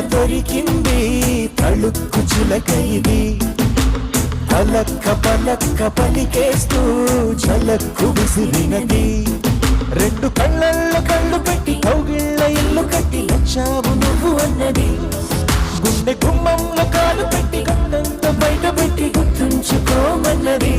దొరికింది తళుక్కు చిలక ఇది పలక్క పలక్క పలికేస్తూ ఝలక్కు విసిరినది రెండు కళ్ళల్లో కళ్ళు పెట్టి కౌగిళ్ళ ఇల్లు కట్టి వచ్చావు నువ్వు అన్నది గుండె గుమ్మంలో కాలు పెట్టి గండంత బయట పెట్టి గుర్తుంచుకోమన్నది